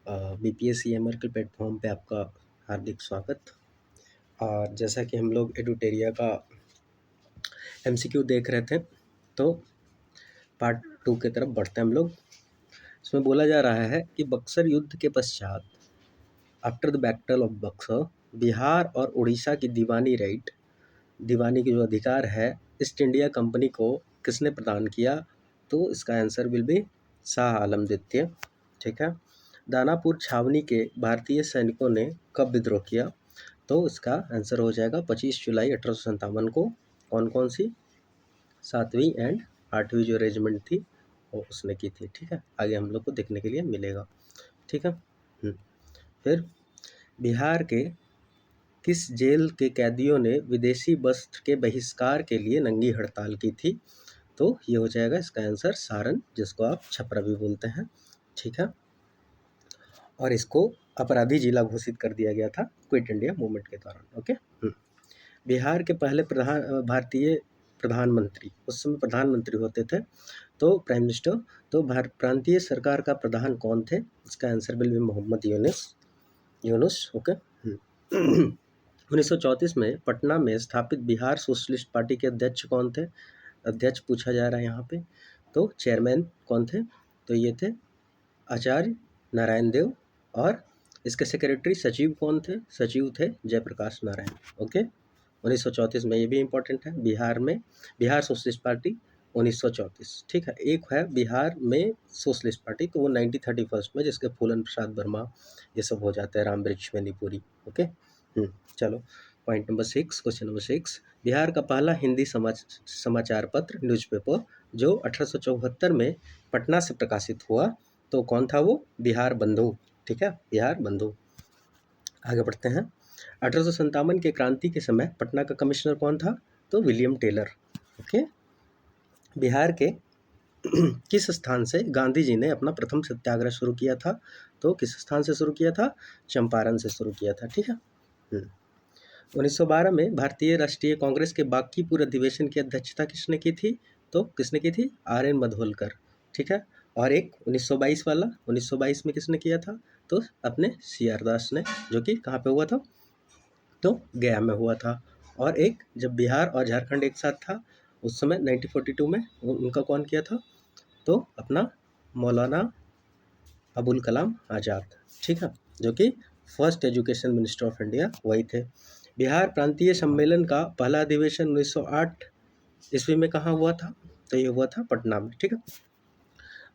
BPSC MR के platform पे आपका हार्दिक स्वागत। और जैसा कि हम लोग एडुटेरिया का एमसीक्यू देख रहे थे, तो पार्ट 2 की तरफ बढ़ते हैं हम लोग। इसमें बोला जा रहा है कि बक्सर युद्ध के पश्चात, after the battle of Buxar, Bihar और उड़ीसा की दीवानी की जो अधिकार है ईस्ट इंडिया कंपनी को किसने प्रदान किया? तो इसका answer will B Shah Alam द्वितीय। ठीक है। दानापुर छावनी के भारतीय सैनिकों ने कब विद्रोह किया? तो इसका आंसर हो जाएगा 25 जुलाई 1857 को। कौन कौन सी? 7वीं एंड 8वीं जो रेजिमेंट थी वो उसने की थी। ठीक है, आगे हम लोग को देखने के लिए मिलेगा। ठीक है। फिर बिहार के किस जेल के कैदियों ने विदेशी वस्त्र के बहिष्कार के लिए नंगी हड़ताल की थी? तो ये हो जाएगा इसका आंसर सारन, जिसको आप छपरा भी बोलते हैं। ठीक है। और इसको अपराधी जिला घोषित कर दिया गया था क्विट इंडिया मूवमेंट के दौरान। ओके। बिहार के पहले भारतीय प्रधानमंत्री, उस समय प्रधानमंत्री होते थे, तो प्राइम मिनिस्टर, तो प्रांतीय सरकार का प्रधान कौन थे? इसका answer will be Mohammad Yunus. Okay. 1934 में पटना में स्थापित बिहार सोशलिस्ट पार्टी के अध्यक्ष कौन थे? अध्यक्ष पूछा जा रहा है यहाँ पे। तो चेयरमैन कौन थे? तो ये थे आचार्य नारायण देव। और इसके सेक्रेटरी सचिव कौन थे? सचिव थे जयप्रकाश नारायण। ओके। 1934 में, ये भी इम्पोर्टेंट है, बिहार सोशलिस्ट पार्टी 1934। ठीक है। एक है बिहार में सोशलिस्ट पार्टी, तो वो 1931 में, जिसके फूलन प्रसाद वर्मा ये सब हो जाते हैं, रामवृक्ष वेनीपुरी। ओके। चलो, point number 6, question number 6। Bihar का पहला हिंदी समाचार पत्र, न्यूज़पेपर, जो 1874 में पटना से प्रकाशित हुआ, तो कौन था वो? बिहार बंधु। ठीक है, बिहार बंधु। आगे बढ़ते हैं। 1857 के क्रांति के समय पटना का कमिश्नर कौन था? तो विलियम टेलर। ओके। बिहार के किस स्थान से गांधी जी ने अपना प्रथम सत्याग्रह शुरू किया था? तो किस स्थान से शुरू किया था? चंपारण से शुरू किया था। ठीक है। 1912 में भारतीय राष्ट्रीय कांग्रेस के बांकीपुर अधिवेशन की अध्यक्षता किसने की थी? तो किसने की थी? RN मधोलकर। ठीक है। और एक 1922 वाला, 1922 में किसने किया था? तो अपने CR दास ने, जो कि कहाँ पे हुआ था? तो गया में हुआ था। और एक जब बिहार और झारखंड एक साथ था उस समय 1942 में, उनका कौन किया था? तो अपना मौलाना अबुल कलाम आज़ाद। ठीक है, जो कि first education minister of India वही थे। बिहार प्रांतीय सम्मेलन का पहला अधिवेशन 1908 ईस्वी में कहाँ हुआ था? तो ये हुआ था पटना में। ठीक है।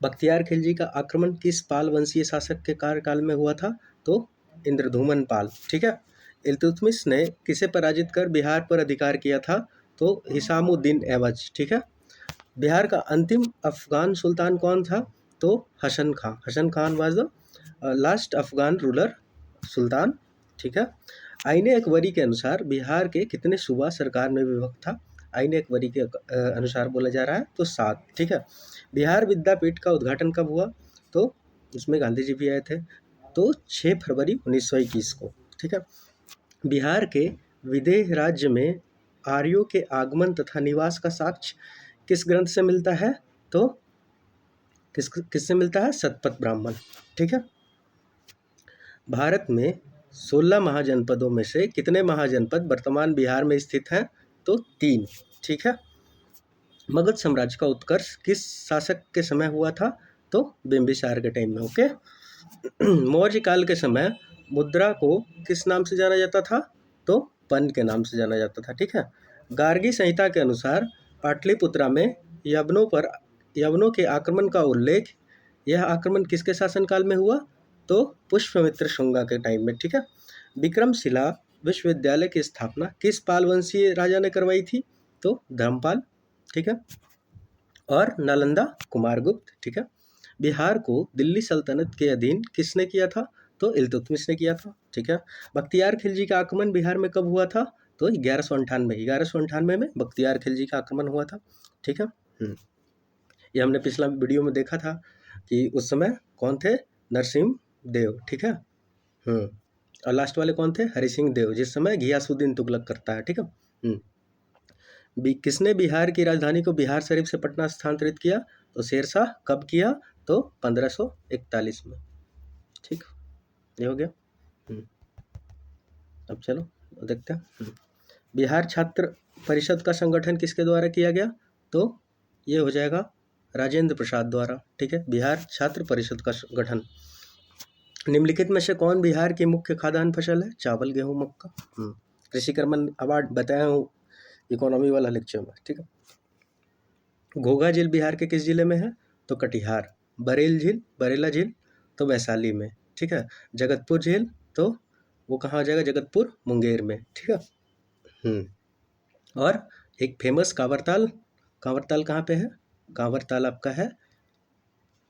बख्तियार खिलजी का आक्रमण किस पाल वंशीय शासक के कार्यकाल में हुआ था? तो इंद्रधुमन पाल। ठीक है। इल्तुतमिश ने किसे पराजित कर बिहार पर अधिकार किया था? तो हिसामुद्दीन ऐबज। ठीक है। बिहार का अंतिम अफगान सुल्तान कौन था? तो Hasan Khan. Hasan Khan was the last Afghan ruler sultan. ठीक है। आईने अकबरी के अनुसार बिहार के कितने सूबा सरकार में विभक्त था? आईने अकबरी के अनुसार बोला जा रहा है तो 7। ठीक है। बिहार विद्यापीठ का उद्घाटन कब हुआ? तो उसमें गांधी जी भी आए थे, तो 6 फरवरी 1921 को। ठीक है। बिहार के विदेह राज्य में आर्यों के आगमन तथा निवास का साक्ष्य किस ग्रंथ से मिलता है? तो किससे मिलता है? शतपथ ब्राह्मण। ठीक है। भारत में 16 महाजनपदों में से कितने महाजनपद वर्तमान बिहार में स्थित हैं? तो 3। ठीक है। मगध साम्राज्य का उत्कर्ष किस शासक के समय हुआ था? तो बिंबिसार के टाइम में। ओके। मौर्य काल के समय मुद्रा को किस नाम से जाना जाता था? तो पन के नाम से जाना जाता था। ठीक है। गार्गी संहिता के अनुसार पाटलिपुत्रा में यवनों के आक्रमण का उल्लेख, यह आक्रमण किसके शासनकाल में हुआ? तो पुष्यमित्र शुंगा के टाइम में। ठीक है। विक्रमशिला विश्वविद्यालय की स्थापना किस पाल वंशीय राजा ने करवाई थी? तो धर्मपाल। ठीक है। और नालंदा कुमारगुप्त। ठीक है। बिहार को दिल्ली सल्तनत के अधीन किसने किया था? तो इल्तुतमिश ने किया था। ठीक है। बख्तियार खिलजी का आक्रमण बिहार में कब हुआ था? तो 1198 में बख्तियार खिलजी का आक्रमण हुआ था। ठीक है। ये हमने पिछला वीडियो में देखा था कि उस समय कौन थे? नरसिंह देव। ठीक है। और लास्ट वाले कौन थे? हरि सिंह देव, जिस समय घियासुद्दीन तुगलक करता है। ठीक है। किसने बिहार की राजधानी को बिहार शरीफ से पटना स्थानांतरित किया? तो शेरशाह। कब किया? तो 1541 में। ठीक। ये हो गया। अब चलो देखते हैं। बिहार छात्र परिषद का संगठन किसके द्वारा किया गया? तो ये हो जाएगा राजेंद्र प्रसाद द्वारा। ठीक है, बिहार छात्र परिषद का गठन। निम्नलिखित में से कौन बिहार की मुख्य खाद्यान्न फसल है? चावल, गेहूं, मक्का। कृषि कर्मण अवार्ड बताया हूँ इकोनॉमी वाला लेक्चर में। ठीक है, घोघा झील बिहार के किस जिले में है? तो कटिहार। बरेल झील, बरेला झील तो वैशाली में। ठीक है, जगतपुर झील तो वो कहाँ हो जाएगा? जगतपुर मुंगेर में। ठीक है। और एक फेमस कांवरताल, कांवरताल कहाँ पे है? कांवरताल आपका है,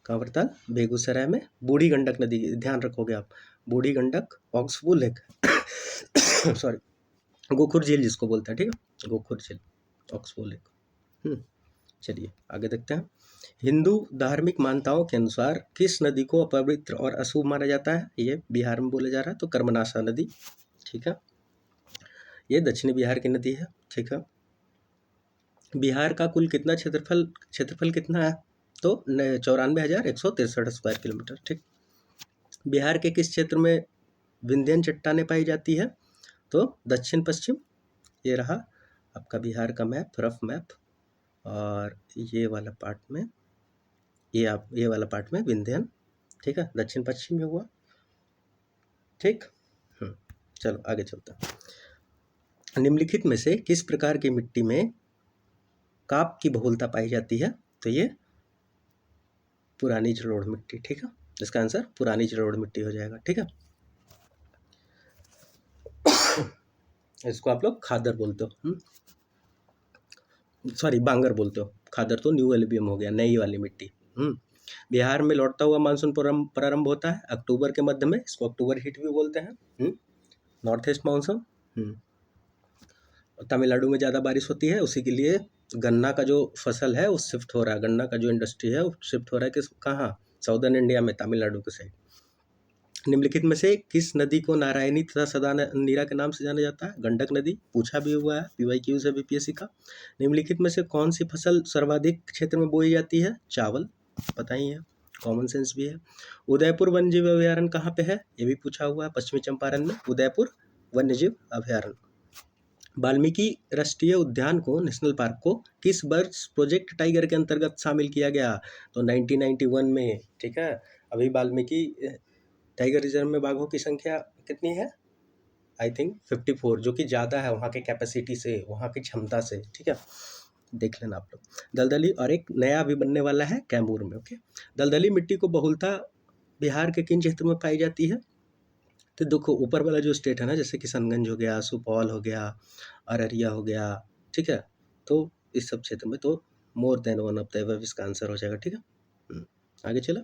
कांवरताल बेगूसराय में, बूढ़ी गंडक नदी, ध्यान रखोगे आप, बूढ़ी गंडक, ऑक्सफू लेक सॉरी, गोखुर झील जिसको बोलते हैं। ठीक है, गोखुर झील, ऑक्सफू लेक। चलिए आगे देखते हैं। हिंदू धार्मिक मान्यताओं के अनुसार किस नदी को अपवित्र और अशुभ माना जाता है? ये बिहार में बोला जा रहा है, तो कर्मनाशा नदी। ठीक है, ये दक्षिणी बिहार की नदी है। ठीक है, बिहार का कुल कितना क्षेत्रफल कितना है? तो 94,163 स्क्वायर किलोमीटर। ठीक, बिहार के किस क्षेत्र में विंध्यन चट्टानें पाई जाती है? तो दक्षिण पश्चिम। ये रहा आपका बिहार का मैप, रफ मैप, और ये वाला पार्ट में, ये वाला पार्ट में विंध्यन। ठीक है, दक्षिण पश्चिम में हुआ। ठीक, चलो आगे चलते हैं। निम्नलिखित में से किस प्रकार की मिट्टी में काप की बहुलता पाई जाती है? तो ये पुरानी जलोढ़ मिट्टी। ठीक है, इसका आंसर पुरानी जलोढ़ मिट्टी हो जाएगा। ठीक है, इसको आप लोग खादर बोलते हो, सॉरी बांगर बोलते हो। खादर तो न्यू एल्बियम हो गया, नई वाली मिट्टी। बिहार में लौटता हुआ मानसून प्रारंभ होता है अक्टूबर के मध्य में, इसको अक्टूबर हीट भी बोलते हैं। North east monsoon. तमिलनाडु में ज़्यादा बारिश होती है, उसी के लिए गन्ना का जो फसल है वो शिफ्ट हो रहा है, गन्ना का जो इंडस्ट्री है वो शिफ्ट हो रहा है किस कहाँ? साउदर्न इंडिया में, तमिलनाडु के साइड। निम्नलिखित में से किस नदी को नारायणी तथा सदा नीरा के नाम से जाना जाता है? गंडक नदी, पूछा भी हुआ है PYQ से बीपीएससी का। निम्नलिखित में से कौन सी फसल सर्वाधिक क्षेत्र में बोई जाती है? चावल, पता ही है, कॉमन सेंस भी है। उदयपुर वन्यजीव अभयारण्य कहाँ पे है? ये भी पूछा हुआ है, पश्चिमी चंपारण में उदयपुर वन्यजीव अभयारण्य। वाल्मीकि राष्ट्रीय उद्यान को, नेशनल पार्क को किस वर्ष प्रोजेक्ट टाइगर के अंतर्गत शामिल किया गया? तो 1991 में। ठीक है, अभी वाल्मीकि टाइगर रिजर्व में बाघों की संख्या कितनी है? आई थिंक 54, जो कि ज़्यादा है वहाँ के कैपेसिटी से, वहाँ की क्षमता से। ठीक है, देख लेना आप लोग। दलदली, और एक नया अभी बनने वाला है कैमूर में। ओके, दलदली मिट्टी को बहुलता बिहार के किन क्षेत्रों में पाई जाती है? तो देखो ऊपर वाला जो स्टेट है ना, जैसे किशनगंज हो गया, सुपौल हो गया, अररिया हो गया। ठीक है, तो इस सब क्षेत्र में तो more than one of the above इसका आंसर हो जाएगा। ठीक है, आगे चला।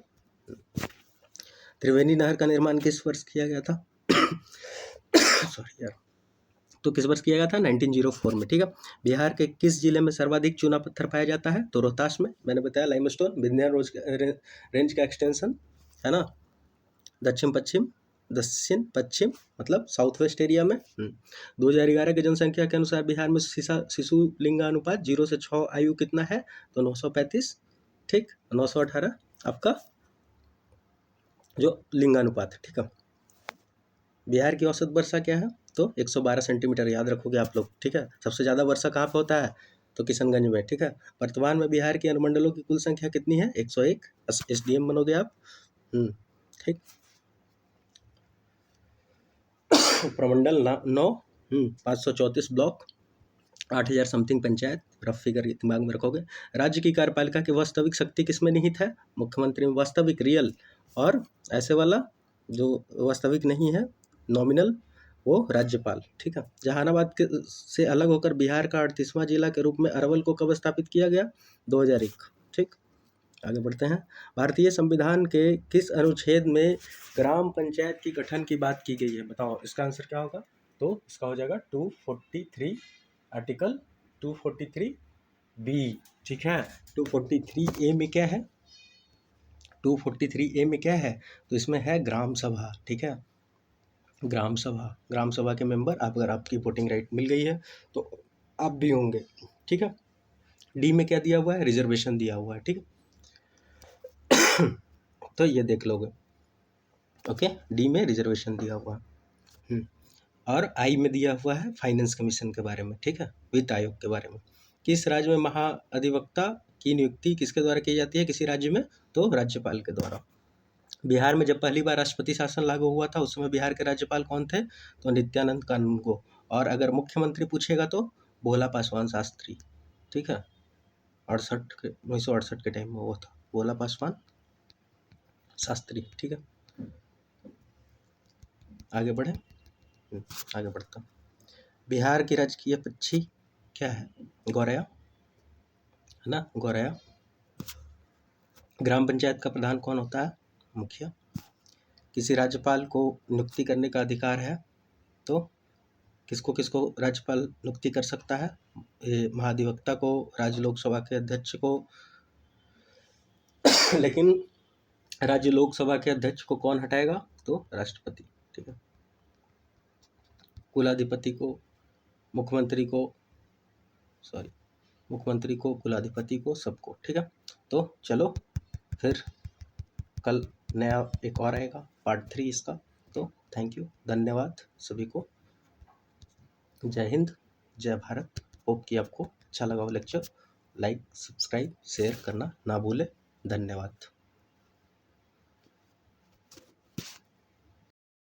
त्रिवेणी नहर का निर्माण किस वर्ष किया गया था? सॉरी यार, तो किस वर्ष किया गया था? 1904 में। ठीक है, बिहार के किस जिले में सर्वाधिक चूना पत्थर पाया जाता है? तो रोहतास में, मैंने बताया लाइमस्टोन विंध्य रेंज का एक्सटेंशन है ना, दक्षिण पश्चिम मतलब साउथ वेस्ट एरिया में। 2011 की जनसंख्या के अनुसार बिहार में शिशु लिंगानुपात 0 से 6 आयु कितना है? तो 935। ठीक, 918 आपका जो लिंगानुपात है। ठीक है, बिहार की औसत वर्षा क्या है? तो 112 सेंटीमीटर, याद रखोगे आप लोग। ठीक है, सबसे ज़्यादा वर्षा कहाँ पे होता है? तो किशनगंज में। ठीक है, वर्तमान में बिहार के अनुमंडलों की कुल संख्या कितनी है? 101। SDM बनोगे आप। ठीक, प्रमंडल 9, 534 block, 8,000 something panchayat, rough figure दिमाग में रखोगे। राज्य की कार्यपालिका की वास्तविक शक्ति किसमें निहित है? मुख्यमंत्री में। वास्तविक, रियल, और ऐसे वाला जो वास्तविक नहीं है, नॉमिनल, वो राज्यपाल। ठीक है, जहानाबाद के से अलग होकर बिहार का 38वां जिला के रूप में अरवल को कब स्थापित किया गया? 2001। ठीक, आगे बढ़ते हैं। भारतीय संविधान के किस अनुच्छेद में ग्राम पंचायत की गठन की बात की गई है? बताओ इसका आंसर क्या होगा? तो इसका हो जाएगा 243, आर्टिकल 243B। ठीक है, 243A में क्या है? 243A में क्या है? तो इसमें है ग्राम सभा। ठीक है, ग्राम सभा के मेंबर, अगर आपकी वोटिंग राइट मिल गई है तो आप भी होंगे। ठीक है, डी में क्या दिया हुआ है? रिजर्वेशन दिया हुआ है। ठीक है, तो ये देख लोगे। ओके, डी में रिजर्वेशन दिया हुआ है। और आई में दिया हुआ है फाइनेंस कमीशन के बारे में, ठीक है, वित्त आयोग के बारे में। किस राज्य में महाधिवक्ता की नियुक्ति किसके द्वारा की जाती है किसी राज्य में? तो राज्यपाल के द्वारा। बिहार में जब पहली बार राष्ट्रपति शासन लागू हुआ था उस समय बिहार के राज्यपाल कौन थे? तो नित्यानंद कानूनगो। और अगर मुख्यमंत्री पूछेगा तो भोला पासवान शास्त्री, ठीक है, 1968 के टाइम में वो था भोला पासवान शास्त्री, ठीक है। आगे बढ़े, आगे बढ़ता। बिहार की राजकीय पक्षी क्या है? गौरैया, है ना, गौरैया। ग्राम पंचायत का प्रधान कौन होता है? मुखिया। किसी राज्यपाल को नियुक्ति करने का अधिकार है तो किसको किसको राज्यपाल नियुक्ति कर सकता है? ये महाधिवक्ता को, राज्य लोकसभा के अध्यक्ष को। लेकिन राज्य लोकसभा के अध्यक्ष को कौन हटाएगा? तो राष्ट्रपति, ठीक है। कुलाधिपति को, मुख्यमंत्री को, मुख्यमंत्री को, कुलाधिपति को, सबको, ठीक है। तो चलो फिर कल नया एक और आएगा पार्ट 3 इसका। तो थैंक यू, धन्यवाद सभी को। जय हिंद, जय भारत। होप कि आपको अच्छा लगा हो लेक्चर। लाइक, सब्सक्राइब, शेयर करना ना भूले। धन्यवाद।